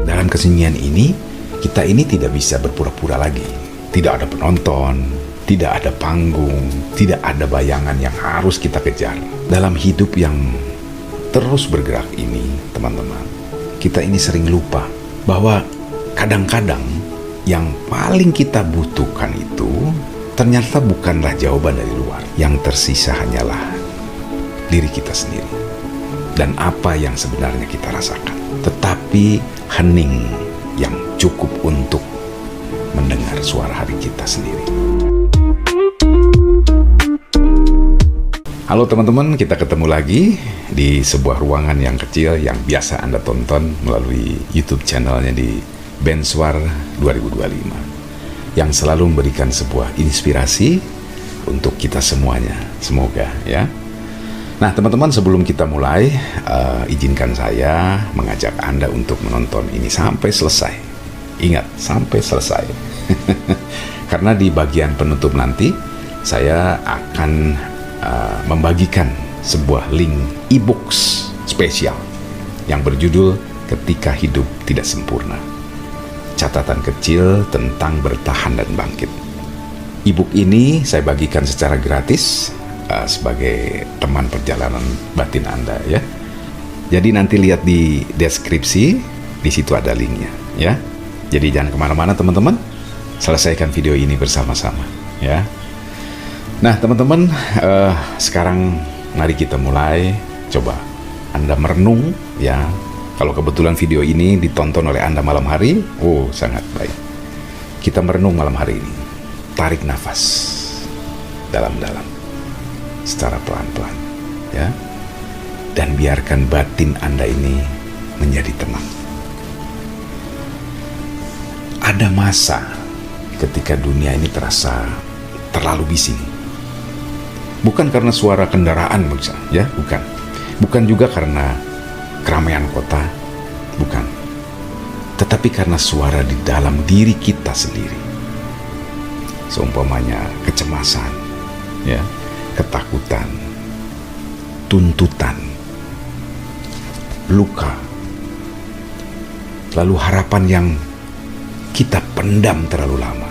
Dalam kesunyian ini, kita ini tidak bisa berpura-pura lagi. Tidak ada penonton, tidak ada panggung, tidak ada bayangan yang harus kita kejar. Dalam hidup yang terus bergerak ini, teman-teman, kita ini sering lupa bahwa kadang-kadang yang paling kita butuhkan itu ternyata bukanlah jawaban dari luar. Yang tersisa hanyalah diri kita sendiri dan apa yang sebenarnya kita rasakan. Tetapi hening yang cukup untuk mendengar suara hati kita sendiri. Halo teman-teman, kita ketemu lagi di sebuah ruangan yang kecil yang biasa Anda tonton melalui YouTube channelnya di Benswar 2025 yang selalu memberikan sebuah inspirasi untuk kita semuanya. Semoga ya. Nah teman-teman, sebelum kita mulai, izinkan saya mengajak Anda untuk menonton ini sampai selesai. Ingat, sampai selesai. Karena di bagian penutup nanti saya akan membagikan sebuah link e-books spesial yang berjudul Ketika Hidup Tidak Sempurna. Catatan kecil tentang bertahan dan bangkit. E-book ini saya bagikan secara gratis sebagai teman perjalanan batin Anda ya. Jadi nanti lihat di deskripsi, di situ ada linknya ya. Jadi jangan kemana-mana teman-teman, selesaikan video ini bersama-sama ya. Nah teman-teman, sekarang mari kita mulai. Coba Anda merenung ya. Kalau kebetulan video ini ditonton oleh Anda malam hari, sangat baik. Kita merenung malam hari ini. Tarik nafas dalam-dalam, secara pelan-pelan ya. Dan biarkan batin Anda ini menjadi tenang. Ada masa ketika dunia ini terasa terlalu bising. Bukan karena suara kendaraan ya, bukan. Bukan juga karena keramaian kota, bukan. Tetapi karena suara di dalam diri kita sendiri. Seumpamanya kecemasan, ya, ketakutan, tuntutan, luka, lalu harapan yang kita pendam terlalu lama.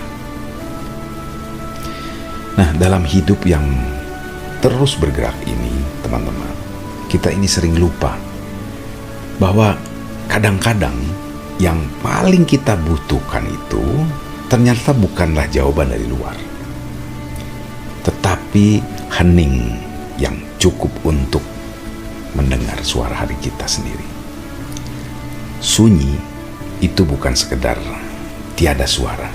Nah, dalam hidup yang terus bergerak ini, teman-teman, kita ini sering lupa bahwa kadang-kadang yang paling kita butuhkan itu ternyata bukanlah jawaban dari luar, tetapi hening yang cukup untuk mendengar suara hati kita sendiri. Sunyi itu bukan sekedar tiada suara,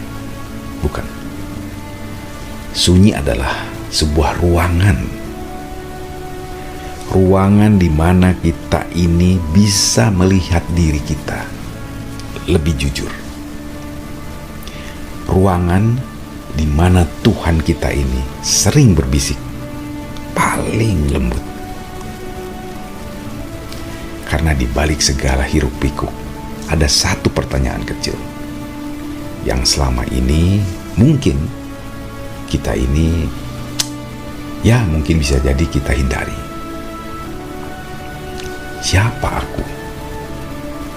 bukan. Sunyi adalah sebuah ruangan di mana kita ini bisa melihat diri kita lebih jujur. Ruangan di mana Tuhan kita ini sering berbisik paling lembut. Karena di balik segala hiruk pikuk ada satu pertanyaan kecil yang selama ini mungkin kita ini mungkin bisa jadi kita hindari. Siapa aku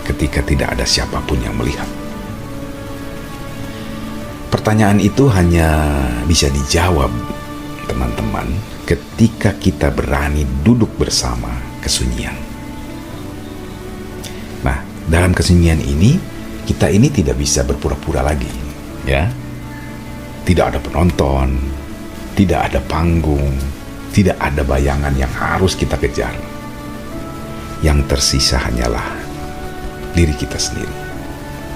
ketika tidak ada siapapun yang melihat? Pertanyaan itu hanya bisa dijawab, teman-teman, ketika kita berani duduk bersama kesunyian. Nah, dalam kesunyian ini, kita ini tidak bisa berpura-pura lagi, ya. Tidak ada penonton, tidak ada panggung, tidak ada bayangan yang harus kita kejar. Yang tersisa hanyalah diri kita sendiri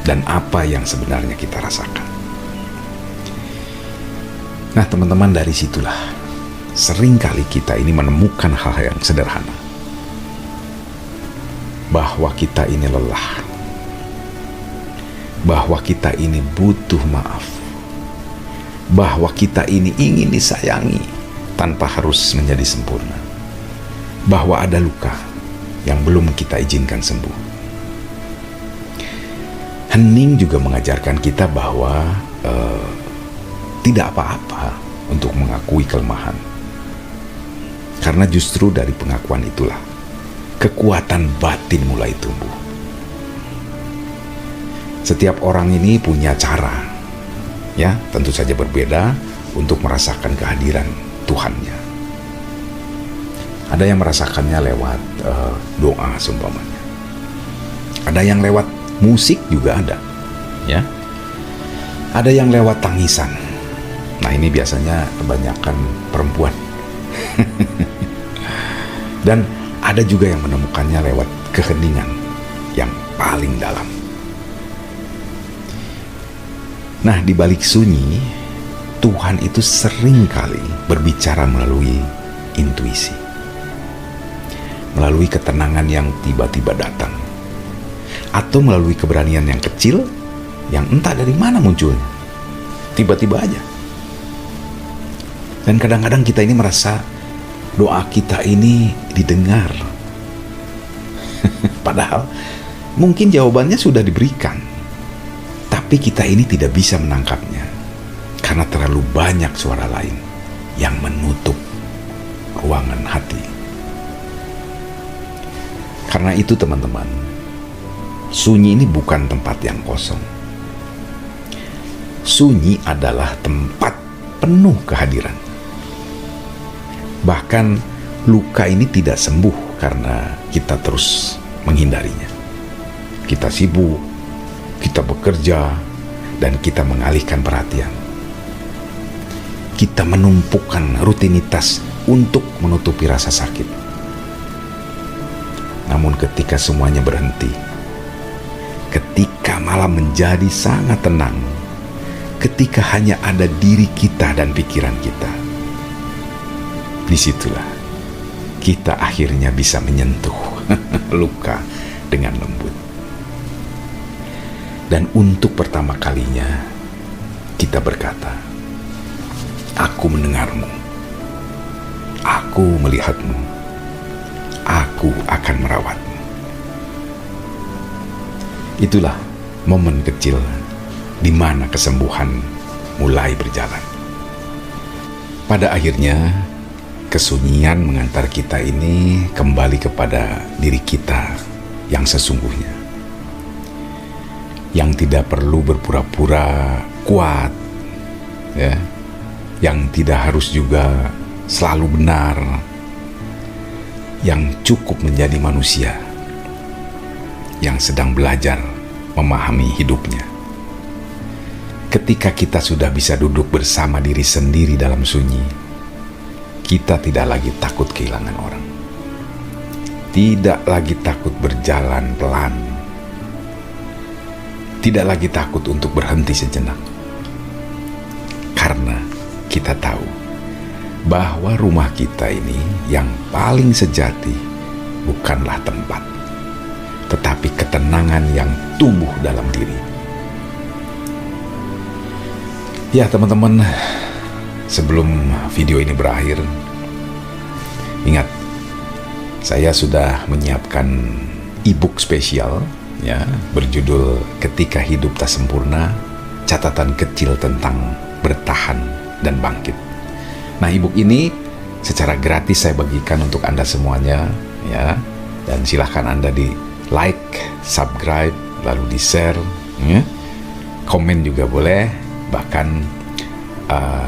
dan apa yang sebenarnya kita rasakan. Nah teman-teman, dari situlah seringkali kita ini menemukan hal yang sederhana, bahwa kita ini lelah, bahwa kita ini butuh maaf, bahwa kita ini ingin disayangi tanpa harus menjadi sempurna, bahwa ada luka yang belum kita izinkan sembuh. Hening juga mengajarkan kita bahwa tidak apa-apa untuk mengakui kelemahan. Karena justru dari pengakuan itulah kekuatan batin mulai tumbuh. Setiap orang ini punya cara, ya, tentu saja berbeda untuk merasakan kehadiran Tuhannya. Ada yang merasakannya lewat doa seumpamanya. Ada yang lewat musik juga ada, ya. Ada yang lewat tangisan. Nah, ini biasanya kebanyakan perempuan. Dan ada juga yang menemukannya lewat keheningan yang paling dalam. Nah, di balik sunyi, Tuhan itu sering kali berbicara melalui intuisi, melalui ketenangan yang tiba-tiba datang, atau melalui keberanian yang kecil yang entah dari mana munculnya, tiba-tiba aja. Dan kadang-kadang kita ini merasa doa kita ini didengar. Padahal mungkin jawabannya sudah diberikan, tapi kita ini tidak bisa menangkapnya karena terlalu banyak suara lain yang menutup ruangan hati. Karena itu teman-teman, sunyi ini bukan tempat yang kosong. Sunyi adalah tempat penuh kehadiran. Bahkan luka ini tidak sembuh karena kita terus menghindarinya. Kita sibuk, kita bekerja, dan kita mengalihkan perhatian. Kita menumpukan rutinitas untuk menutupi rasa sakit. Namun ketika semuanya berhenti, ketika malam menjadi sangat tenang, ketika hanya ada diri kita dan pikiran kita, disitulah kita akhirnya bisa menyentuh luka dengan lembut. Dan untuk pertama kalinya kita berkata, aku mendengarmu, aku melihatmu, aku akan merawatmu. Itulah momen kecil di mana kesembuhan mulai berjalan. Pada akhirnya kesunyian mengantar kita ini kembali kepada diri kita yang sesungguhnya, yang tidak perlu berpura-pura kuat, ya, yang tidak harus juga selalu benar, yang cukup menjadi manusia yang sedang belajar memahami hidupnya. Ketika kita sudah bisa duduk bersama diri sendiri dalam sunyi, kita tidak lagi takut kehilangan orang, tidak lagi takut berjalan pelan, tidak lagi takut untuk berhenti sejenak, karena kita tahu bahwa rumah kita ini yang paling sejati bukanlah tempat, tetapi ketenangan yang tumbuh dalam diri. Ya teman-teman, sebelum video ini berakhir, ingat, saya sudah menyiapkan e-book spesial, ya, berjudul Ketika Hidup Tak Sempurna, catatan kecil tentang bertahan dan bangkit. Nah, e-book ini secara gratis saya bagikan untuk Anda semuanya, ya, dan silahkan Anda di like, subscribe, lalu di share, ya. Komen juga boleh. Bahkan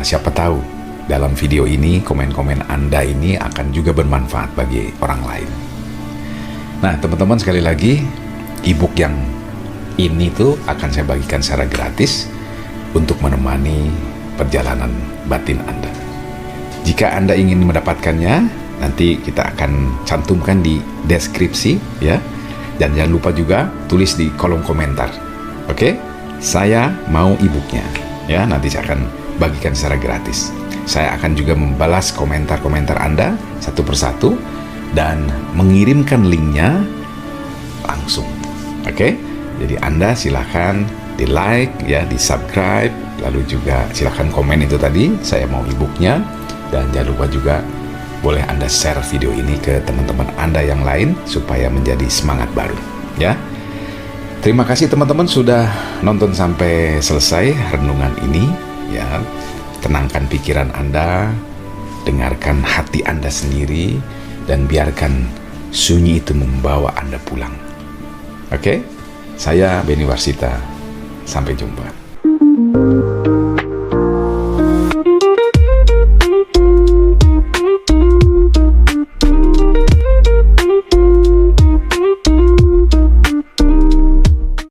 siapa tahu dalam video ini komen-komen Anda ini akan juga bermanfaat bagi orang lain. Nah teman-teman, sekali lagi, e-book yang ini tuh akan saya bagikan secara gratis untuk menemani perjalanan batin Anda. Jika Anda ingin mendapatkannya, nanti kita akan cantumkan di deskripsi, ya. Dan jangan lupa juga tulis di kolom komentar. Oke? Saya mau e-booknya, ya. Nanti saya akan bagikan secara gratis. Saya akan juga membalas komentar-komentar Anda satu persatu dan mengirimkan linknya langsung. Oke? Jadi Anda silahkan di like, ya, di subscribe, lalu juga silahkan komen itu tadi, saya mau e-booknya. Dan jangan lupa juga boleh Anda share video ini ke teman-teman Anda yang lain supaya menjadi semangat baru, ya. Terima kasih teman-teman sudah nonton sampai selesai renungan ini, ya. Tenangkan pikiran Anda dengarkan hati Anda sendiri, dan biarkan sunyi itu membawa Anda pulang. Oke? Saya Benny Warsita. Sampai jumpa.